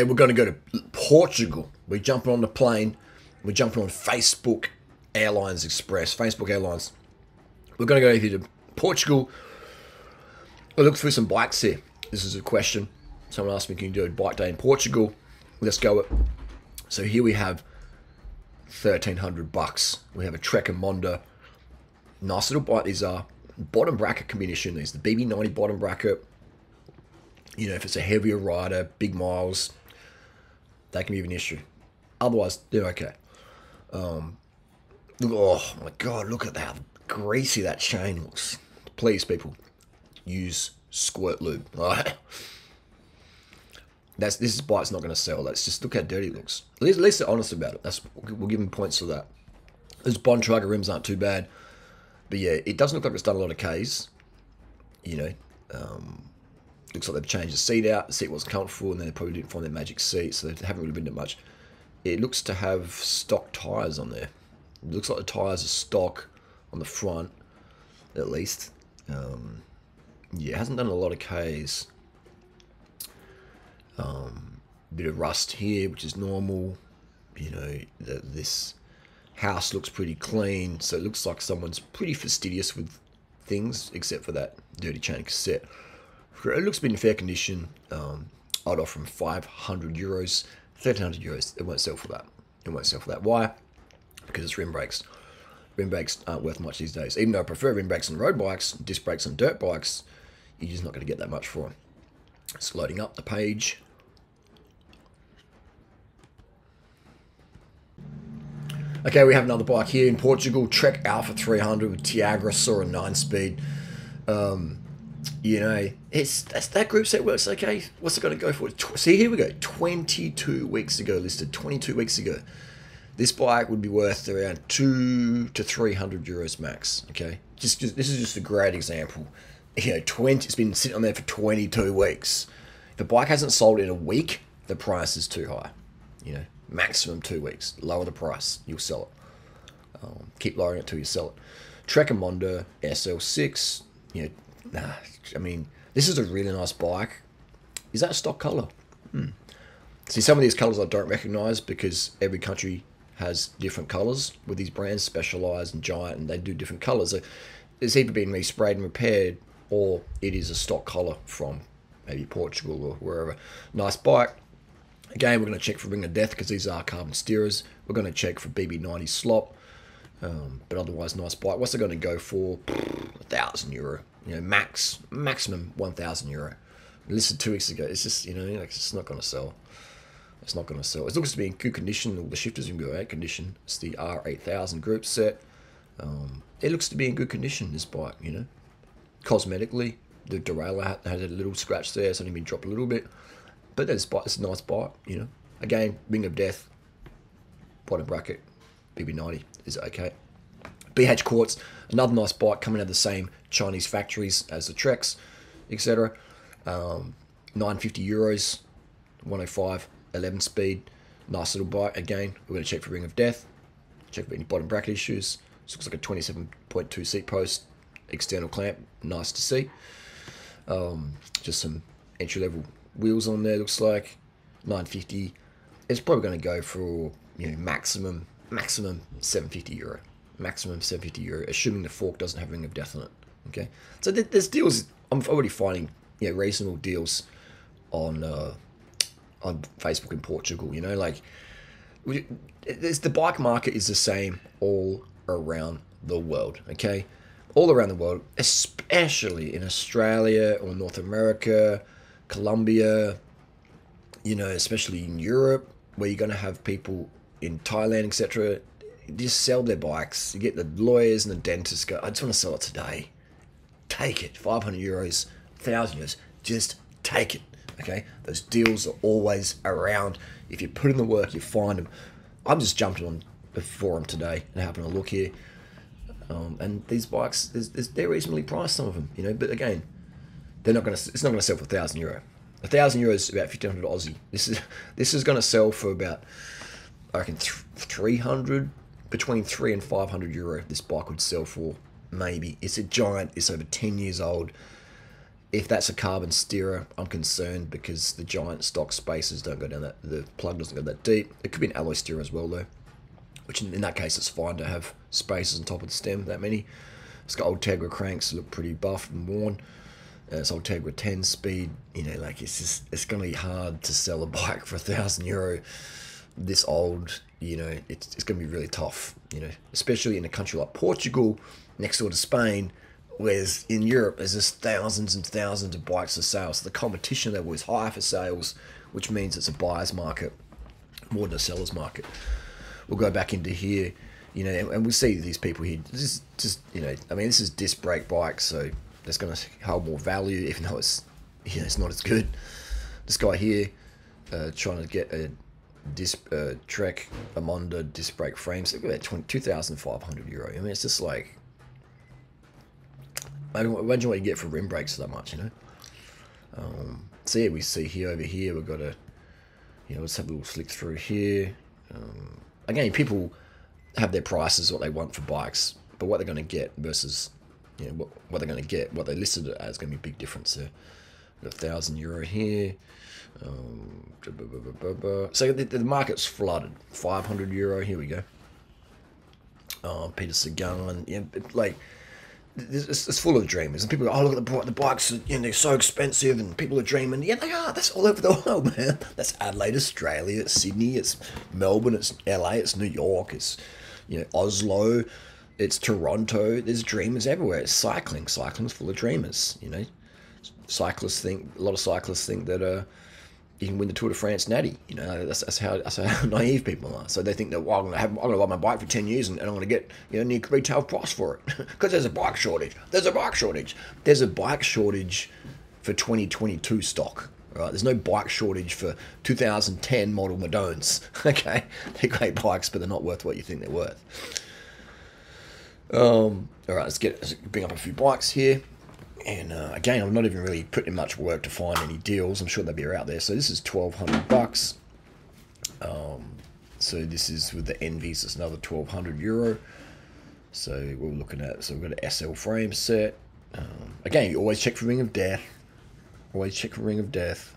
and we're going to go to Portugal. We're jumping on the plane. We're jumping on Facebook Airlines Express. Facebook Airlines. We're going to go here to Portugal. I looked through some bikes here. This is a question. Someone asked me, can you do a bike day in Portugal? Let's go it. So here we have $1,300. We have a Trek and Monda. Nice little bike. These are bottom bracket combination. There's the BB90 bottom bracket. You know, if it's a heavier rider, big miles, that can be an issue. Otherwise, they're okay. Oh my God, look at how greasy that chain looks. Please, people, use squirt lube. This bike's not going to sell. Let's just look how dirty it looks. At least they're honest about it. We'll give them points for that. Those Bontrager rims aren't too bad. But yeah, it doesn't look like it's done a lot of Ks. You know, looks like they've changed the seat out. The seat wasn't comfortable, and then they probably didn't find their magic seat, so they haven't really been that much. It looks to have stock tyres on there. It looks like the tyres are stock on the front, at least. Yeah, it hasn't done a lot of Ks. Bit of rust here, which is normal. You know, this house looks pretty clean, so it looks like someone's pretty fastidious with things, except for that dirty chain cassette. It looks to be in fair condition. I'd offer them €500, €1,300. It won't sell for that. It won't sell for that. Why? Because it's rim brakes. Rim brakes aren't worth much these days. Even though I prefer rim brakes on road bikes, disc brakes on dirt bikes, you're just not going to get that much for them. It's loading up the page. Okay, we have another bike here in Portugal, Trek Alpha 300 with Tiagra, saw a 9-speed. You know, that group set works okay. What's it going to go for? See, here we go. 22 weeks ago listed. 22 weeks ago. This bike would be worth around 200 to 300 euros max. Okay, just this is just a great example. You know, it's been sitting on there for 22 weeks. If a bike hasn't sold in a week, the price is too high. You know, maximum 2 weeks. Lower the price, you'll sell it. Keep lowering it till you sell it. Trek and Monda SL6. You know, I mean, this is a really nice bike. Is that a stock color? See, some of these colors I don't recognize because every country has different colors with these brands, Specialized and Giant, and they do different colors. So it's either been resprayed and repaired, or it is a stock color from maybe Portugal or wherever. Nice bike. Again, we're going to check for ring of death because these are carbon steerers. We're going to check for BB90 slop, but otherwise nice bike. What's it going to go for? €1,000. You know, maximum €1,000. Listed 2 weeks ago. It's just, you know, like, it's not going to sell. It's not going to sell. It looks to be in good condition. All the shifters are in good condition. It's the R8000 group set. It looks to be in good condition, this bike, you know. Cosmetically, the derailleur had a little scratch there. It's only been dropped a little bit. But it's a nice bike, you know. Again, ring of death, bottom bracket, BB90 is okay. BH Quartz, another nice bike coming out of the same Chinese factories as the Treks, etc. €950, 105, 11-speed, nice little bike. Again, we're going to check for ring of death, check for any bottom bracket issues. This looks like a 27.2 seat post, external clamp, nice to see. Just some entry-level wheels on there, looks like. 950. It's probably going to go for, you know, maximum €750. Maximum €750, assuming the fork doesn't have ring of death on it. Okay, so there's deals. I'm already finding, you know, reasonable deals on Facebook in Portugal. You know, like the bike market is the same all around the world. Okay, all around the world, especially in Australia or North America, Colombia. You know, especially in Europe, where you're going to have people in Thailand, etc. Just sell their bikes. You get the lawyers and the dentists go, I just want to sell it today. Take it. €500, €1,000. Just take it. Okay? Those deals are always around. If you put in the work, you find them. I'm just jumping on the forum today and having a look here. And these bikes, they're reasonably priced, some of them, you know. But again, they're not going to. It's not going to sell for €1,000. €1,000 is about 1,500 Aussie. This is going to sell for about, I reckon, 300, between €300 and €500. This bike would sell for, maybe. It's a Giant. It's over 10 years old. If that's a carbon steerer, I'm concerned because the giant stock spacers don't go down that, the plug doesn't go that deep. It could be an alloy steerer as well though, which in that case it's fine to have spacers on top of the stem, that many. It's got old Tegra cranks, look pretty buff and worn. It's old Tegra 10 speed, you know, like it's going to be hard to sell a bike for €1,000 this old, you know, it's going to be really tough, you know, especially in a country like Portugal, next door to Spain, whereas in Europe there's just thousands and thousands of bikes for sale. So the competition level is high for sales, which means it's a buyer's market more than a seller's market. We'll go back into here, you know, and we'll see these people here. This is just, you know, I mean, this is disc brake bikes, so that's going to hold more value, even though it's, you know, it's not as good. This guy here, trying to get a Trek Amonda disc brake frames. Look at that, €2,500. I mean, it's just like, imagine what you get for rim brakes so much, you know. So yeah, we see here over here we've got a, you know, let's have a little flick through here. Again, people have their prices, what they want for bikes, but what they're going to get versus, you know, what they're going to get, what they listed it as, going to be a big difference there. We've got €1,000 here. So the market's flooded. €500. Here we go. Peter Sagan. Yeah, like it's full of dreamers, and people go, "Oh, look at the bikes! You know, they're so expensive," and people are dreaming. Yeah, they are. That's all over the world, man. That's Adelaide, Australia. It's Sydney. It's Melbourne. It's LA. It's New York. It's, you know, Oslo. It's Toronto. There's dreamers everywhere. It's cycling. Cycling's full of dreamers. You know, a lot of cyclists think that you can win the Tour de France natty. You know, that's how naive people are. So they think that, well, I'm going to ride my bike for 10 years and I'm going to get, you know, near retail price for it because there's a bike shortage. There's a bike shortage. There's a bike shortage for 2022 stock. Right? There's no bike shortage for 2010 model Madones. Okay, they're great bikes, but they're not worth what you think they're worth. All right, let's bring up a few bikes here. And again, I'm not even really putting much work to find any deals. I'm sure they'll be out there. So this is $1,200. So this is with the Envies. It's another €1,200. So we're looking at. So we've got an SL frame set. Again, you always check for Ring of Death. Always check for Ring of Death.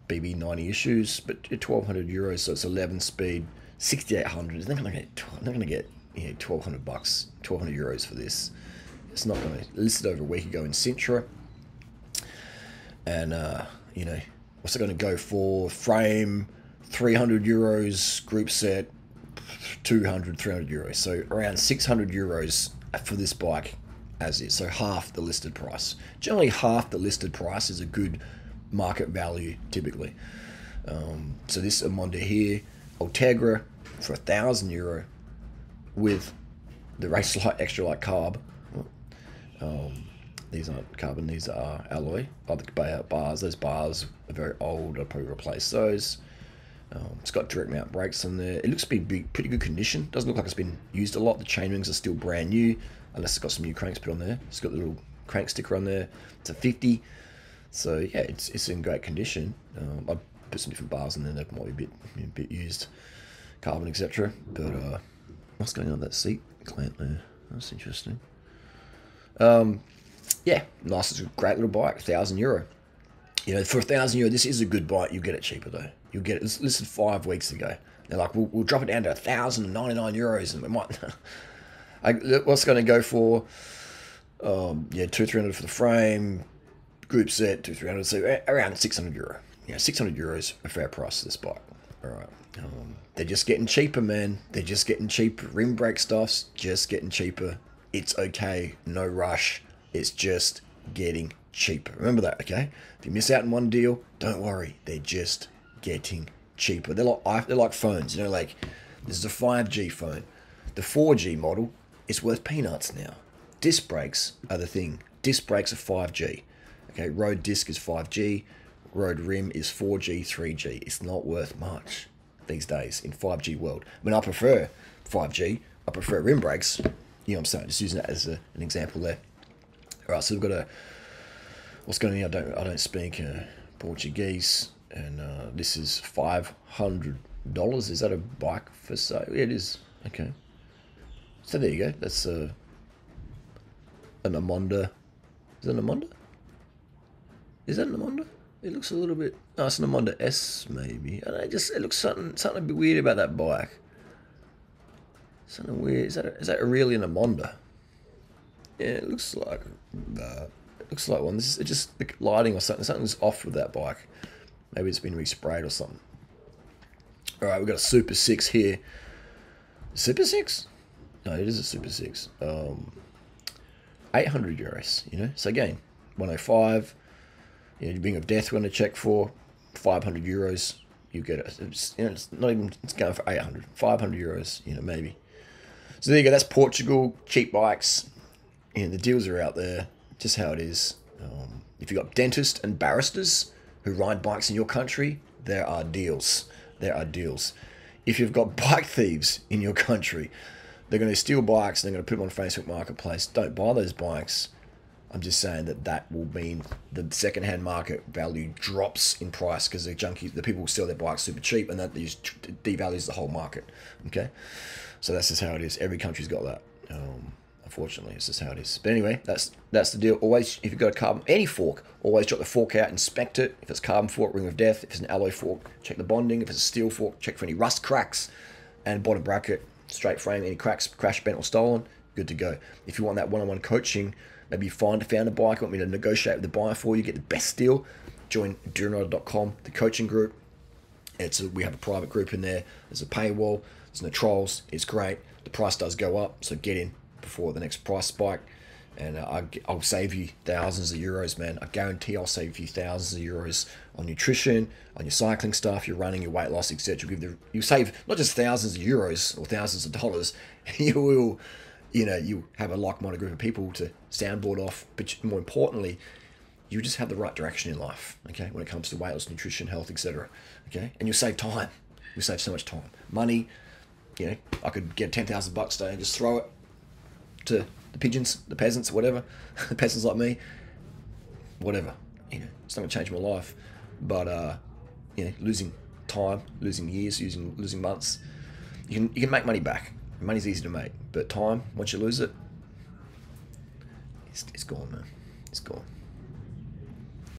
BB90 issues, but €1,200. So it's 11 speed, 6,800. They're not going to get you know, $1,200, €1,200 for this. It's not going to listed over a week ago in Sintra, and you know, what's it going to go for? Frame €300, group set 200, €300. So around €600 for this bike as is. So half the listed price. Generally, half the listed price is a good market value typically. So this Amonda here, Ultegra for €1,000 with the race light extra light carb. These aren't carbon, these are alloy. The bars, those bars are very old. I'll probably replace those. It's got direct mount brakes on there. It looks to be pretty good condition. Doesn't look like it's been used a lot. The chain rings are still brand new, unless it's got some new cranks put on there. It's got the little crank sticker on there. It's a 50. So yeah, it's in great condition. I'd put some different bars in there that might be a bit used, carbon, etc. But what's going on with that seat clamp there? That's interesting. Yeah, nice, it's a great little bike, €1,000. You know, for €1,000, this is a good bike. You'll get it cheaper though. You'll get it. It's listed 5 weeks ago. They're like, we'll drop it down to €1,099, and we might. What's going to go for? Yeah, €200-300 for the frame, group set, €200-300, so around €600. Yeah, €600, a fair price for this bike. All right. They're just getting cheaper, man. They're just getting cheaper. Rim brake stuff's just getting cheaper. It's okay, no rush. It's just getting cheaper. Remember that, okay? If you miss out on one deal, don't worry. They're just getting cheaper. They're like phones, you know, like this is a 5G phone. The 4G model is worth peanuts now. Disc brakes are the thing. Disc brakes are 5G. Okay, road disc is 5G. Road rim is 4G, 3G. It's not worth much these days in 5G world. I mean, I prefer 5G. I prefer rim brakes. You know what I'm saying? Just using that as an example there. All right, so we've got what's going on here? I don't speak Portuguese, and this is $500. Is that a bike for sale? Yeah, it is. Okay. So there you go. That's an Amonda Is that an Amonda? Is that an Amonda? It looks a little bit... Oh, it's an Amonda S, maybe. I don't know, it looks something a bit weird about that bike. Something weird. Is that really an Amonda? Yeah, it looks like one. This is just the lighting or something. Something's off with that bike. Maybe it's been resprayed or something. All right, we've got a Super 6 here. Super 6? No, it is a Super 6. 800 euros, you know. So again, 105. You know, you bring up death we're going to check for 500 euros. You get it. It's not even. It's going for 800, 500 euros. You know, maybe. So there you go. That's Portugal. Cheap bikes. You know, the deals are out there. Just how it is. If you've got dentists and barristers who ride bikes in your country, there are deals. There are deals. If you've got bike thieves in your country, they're going to steal bikes and they're going to put them on Facebook Marketplace. Don't buy those bikes. I'm just saying that will mean the second-hand market value drops in price because the people will sell their bikes super cheap, and that just devalues the whole market. Okay, so that's just how it is. Every country's got that. Unfortunately, it's just how it is. But anyway, that's the deal. Always, if you've got a carbon, any fork, always drop the fork out, inspect it. If it's carbon fork, ring of death. If it's an alloy fork, check the bonding. If it's a steel fork, check for any rust cracks, and bottom bracket, straight frame, any cracks, crash, bent or stolen, good to go. If you want that one-on-one coaching, maybe you found a bike, want me to negotiate with the buyer for you, get the best deal, join durianrider.com, the coaching group. We have a private group in there. There's a paywall. There's no trolls. It's great. The price does go up, so get in before the next price spike. And I'll save you thousands of euros, man. I guarantee I'll save you thousands of euros on nutrition, on your cycling stuff, your running, your weight loss, etc. You save not just thousands of euros or thousands of dollars. You will... you have a like-minded group of people to soundboard off, but more importantly, you just have the right direction in life, okay, when it comes to weight loss, nutrition, health, etc., okay? And you'll save time. You'll save so much time. Money, I could get $10,000 today and just throw it to the pigeons, the peasants, whatever, the peasants like me, whatever, it's not going to change my life, but, losing time, losing years, losing months, you can make money back. Money's easy to make, but time, once you lose it, it's gone, man. It's gone.